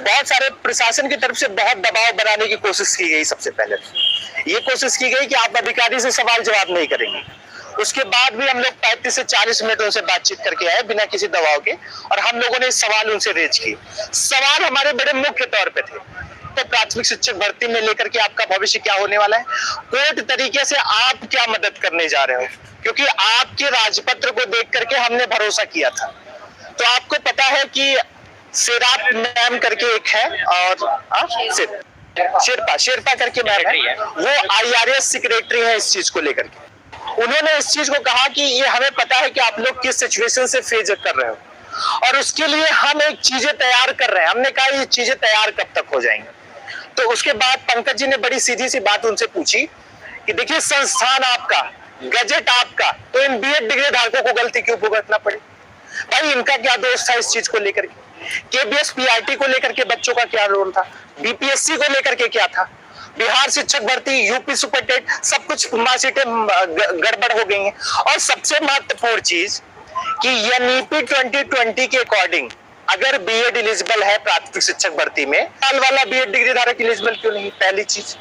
बहुत सारे प्रशासन की तरफ से बहुत दबाव बनाने की कोशिश की गई। सबसे पहले ये कोशिश की गई कि आप अधिकारी से सवाल जवाब नहीं करेंगे। उसके बाद भी हम लोग 35 से 40 मिनट उनसे बातचीत करके आए बिना किसी दबाव के, और हम लोगों ने सवाल उनसे रेज किए। सवाल हमारे बड़े मुख्य तौर पे थे, तो प्राथमिक शिक्षक भर्ती में लेकर के आपका भविष्य क्या होने वाला है, कोर्ट तरीके से आप क्या मदद करने जा रहे हो, क्योंकि आपके राजपत्र को देख करके हमने भरोसा किया था। तो आपको पता है कि शेराप मैम करके एक है, और शेरपा करके मैम है, वो IRS सेक्रेटरी है इस चीज को लेकर के। उन्होंने इस चीज को कहा कि ये हमें पता है कि आप लोग किस सिचुएशन से फेस कर रहे हो, और उसके लिए हम एक चीजें तैयार कर रहे हैं। हमने कहा ये चीजें तैयार कब तक हो जाएंगी। तो उसके बाद पंकज जी ने बड़ी सीधी सी बात उनसे पूछी कि देखिए संस्थान आपका, गजट आपका, तो इन BEd डिग्री धारकों को गलती क्यों भुगतना पड़ी? भाई इनका क्या दोष था इस चीज को लेकर के? KBS PRT को लेकर के बच्चों का क्या रोल था? BPSC को लेकर के क्या था? बिहार शिक्षक भर्ती, UP सुपरटेट, सब कुछ मार्कशीटें गड़बड़ हो गई हैं। और सबसे महत्वपूर्ण चीज कि NEP 2020 के अकॉर्डिंग अगर BEd एलिजिबल है प्राथमिक शिक्षक भर्ती में, साल वाला BEd डिग्री धारक एलिजिबल क्यों नहीं? पहली चीज।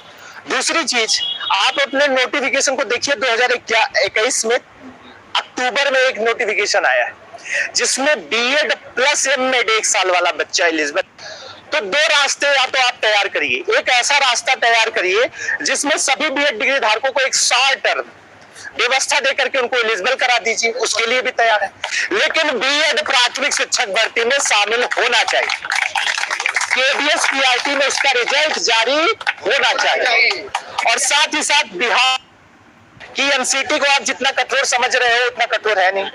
दूसरी चीज, आप अपने नोटिफिकेशन को देखिए, 2021 में अक्टूबर में एक नोटिफिकेशन आया है जिसमें BEd प्लस MAd एक साल वाला बच्चा एलिजिबल। तो दो रास्ते या तो आप तैयार करिए, एक ऐसा रास्ता तैयार करिए जिसमें सभी BEd डिग्री धारकों को एक शॉर्ट टर्म व्यवस्था देकर के उनको एलिजिबल करा दीजिए, उसके लिए भी तैयार है। लेकिन BEd प्राथमिक शिक्षक भर्ती में शामिल होना चाहिए। KBS PRT में उसका रिजल्ट जारी होना चाहिए। और साथ ही साथ बिहार की NCT को आप जितना कठोर समझ रहे हो उतना कठोर है नहीं।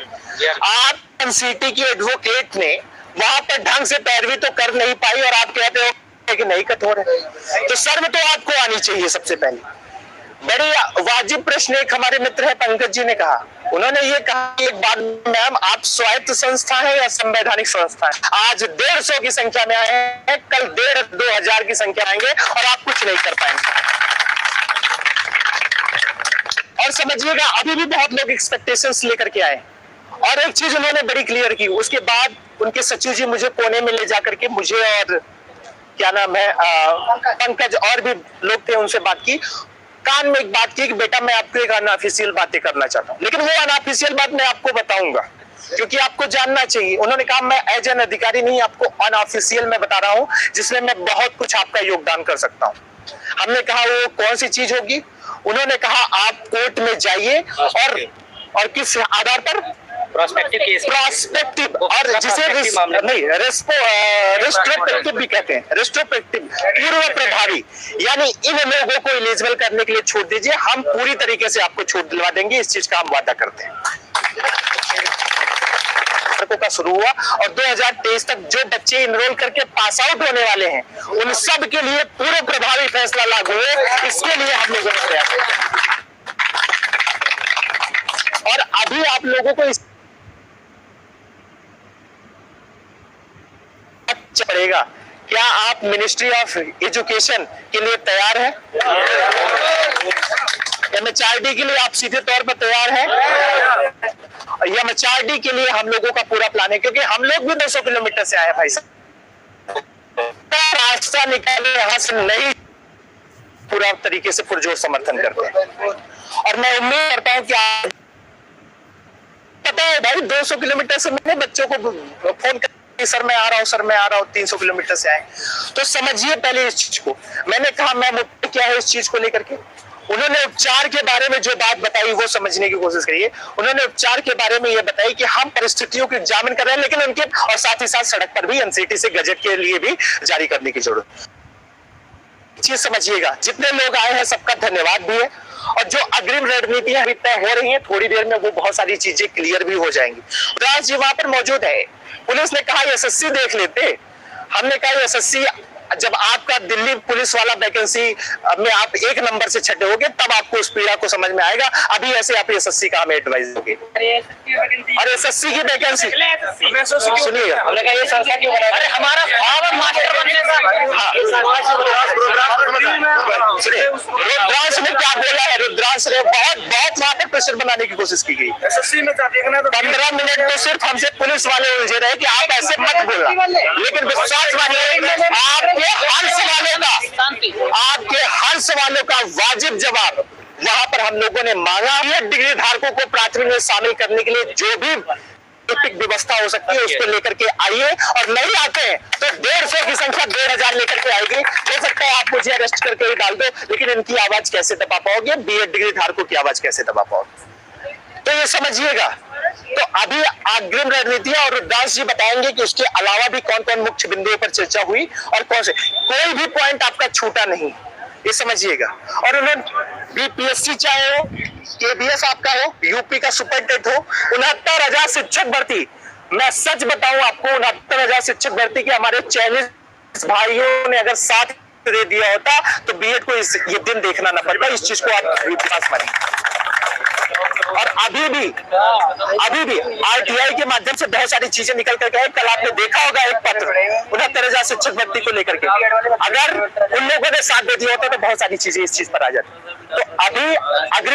आप NCT की एडवोकेट ने वहां पर ढंग से पैरवी तो कर नहीं पाई, और आप कहते हो कि नहीं कठोर है। तो शर्म तो आपको आनी चाहिए सबसे पहले। बड़ी वाजिब प्रश्न एक हमारे मित्र है पंकज जी ने कहा, उन्होंने ये कहा एक बात, मैम आप स्वायत्त संस्था है या संवैधानिक संस्था है? आज 150 की संख्या में आए हैं, कल 1500-2000 की संख्या आएंगे और आप कुछ नहीं कर पाएंगे। और समझिएगा अभी भी बहुत लोग एक्सपेक्टेशंस लेकर के आए, और एक चीज उन्होंने बड़ी क्लियर की। उसके बाद उनके सचिव जी मुझे कोने में ले जाकर के, मुझे और क्या नाम है पंकज और भी लोग थे, उनसे बात की, कान में एक बात की कि बेटा मैं आपको एक अनऑफिशियल बातें करना चाहता हूँ, लेकिन वो अनऑफिशियल बात मैं आपको बताऊंगा क्योंकि आपको जानना चाहिए। उन्होंने कहा मैं एज एन अधिकारी नहीं, आपको अनऑफिशियल में बता रहा हूँ जिसमें मैं बहुत कुछ आपका योगदान कर सकता हूँ। हमने कहा वो कौन सी चीज होगी? उन्होंने कहा आप कोर्ट में जाइए और किस आधार पर? प्रोस्पेक्टिव, और जिसे रेस्ट्रोस्पेक्टिव भी कहते हैं, रेस्ट्रोस्पेक्टिव, पूर्व प्रभावी, यानी इन लोगों को एलिजिबल करने के लिए छूट दीजिए, हम पूरी तरीके से आपको छूट दिलवा देंगे, इस चीज का हम वादा करते हैं। का शुरू हुआ और 2023 तक जो बच्चे इनरोल करके पास आउट होने वाले हैं उन सब के लिए पूर्व प्रभावी फैसला लागू है। इसके लिए हम लोगों ने प्रयास किया, और अभी आप लोगों को इस पड़ेगा, क्या आप मिनिस्ट्री ऑफ एजुकेशन के लिए तैयार हैं? MHRD के लिए आप सीधे तौर पर तैयार हैं? MHRD के लिए हम लोगों का पूरा प्लान है, क्योंकि हम लोग भी 200 किलोमीटर से आए भाई साहब, रास्ता निकाले यहां से नहीं, पूरा तरीके से पुरजोर समर्थन करते हैं। और मैं उम्मीद करता हूं कि आप पता है भाई 200 किलोमीटर से मैंने बच्चों को फोन कर सर मैं आ रहा हूँ, सर मैं आ रहा हूँ, 300 किलोमीटर से आए, तो समझिए पहले इस चीज को। मैंने कहा मैम क्या है इस चीज को लेकर के, उन्होंने उपचार के बारे में जो बात बताई वो समझने की कोशिश करिए। उन्होंने उपचार के बारे में ये बताई कि हम परिस्थितियों को एग्जामिन कर रहे हैं, लेकिन उनके और साथ ही साथ सड़क पर भी NCT से गजट के लिए भी जारी करने की जरूरत। चीज समझिएगा, जितने लोग आए हैं सबका धन्यवाद भी है, और जो अग्रिम रणनीतियां अभी तय हो रही हैं थोड़ी देर में वो बहुत सारी चीजें क्लियर भी हो जाएंगी। राज जी वहां पर मौजूद है, पुलिस ने कहा SSC देख लेते, हमने कहा SSC जब आपका दिल्ली पुलिस वाला वैकेंसी में आप 1 नंबर से छठे होगे तब आपको उस पीड़ा को समझ में आएगा। अभी ऐसे आप SSC का हमें एडवाइस दोगे, और SSC की वैकेंसी सुनिएगा, अरे हमारा रुद्रांश ने क्या बोला है, रुद्रांश ने बहुत वहां पर प्रेशर बनाने की कोशिश की गई। 15 मिनट तो सिर्फ हमसे पुलिस वाले उलझे रहे कि आप ऐसे मत बोलना, लेकिन विश्वास मानिए आप आपके हर सवालों का वाजिब जवाब वहां पर हम लोगों ने मांगा। बीएड डिग्री धारकों को प्राथमिक में शामिल करने के लिए जो भी वैकल्पिक व्यवस्था हो सकती है उसको लेकर के आइए, और नहीं आते हैं तो 150 की संख्या 2000 लेकर के आएगी। हो सकता है आप मुझे अरेस्ट करके ही डाल दो, लेकिन इनकी आवाज कैसे दबा पाओगे? बीएड डिग्री धारकों की आवाज कैसे दबा पाओगे? तो ये समझिएगा। तो अभी अग्रिम रणनीति और रुद्रदास जी बताएंगे कि उसके अलावा भी कौन कौन मुख्य बिंदुओं पर चर्चा हुई और कौन से, कोई भी पॉइंट आपका छूटा नहीं, ये समझिएगा। और उन्होंने बीपीएससी चाहे हो, केबीएस आपका हो, यूपी का सुपरटेट हो, 69,000 शिक्षक भर्ती, मैं सच बताऊं आपको 69,000 शिक्षक भर्ती के हमारे चयनित भाइयों ने अगर साथ दे दिया होता तो बीएड को ये दिन देखना ना पड़ता। इस चीज को आप विश्वास मानिए। और अभी भी आरटीआई के माध्यम से बहुत सारी चीजें निकल करके आए। कल आपने देखा होगा एक पत्र 69,000 शिक्षक भर्ती को लेकर के, अगर उन लोगों ने साथ दे दिया होता तो बहुत सारी चीजें इस चीज पर आ जाती। तो अभी अग्रिम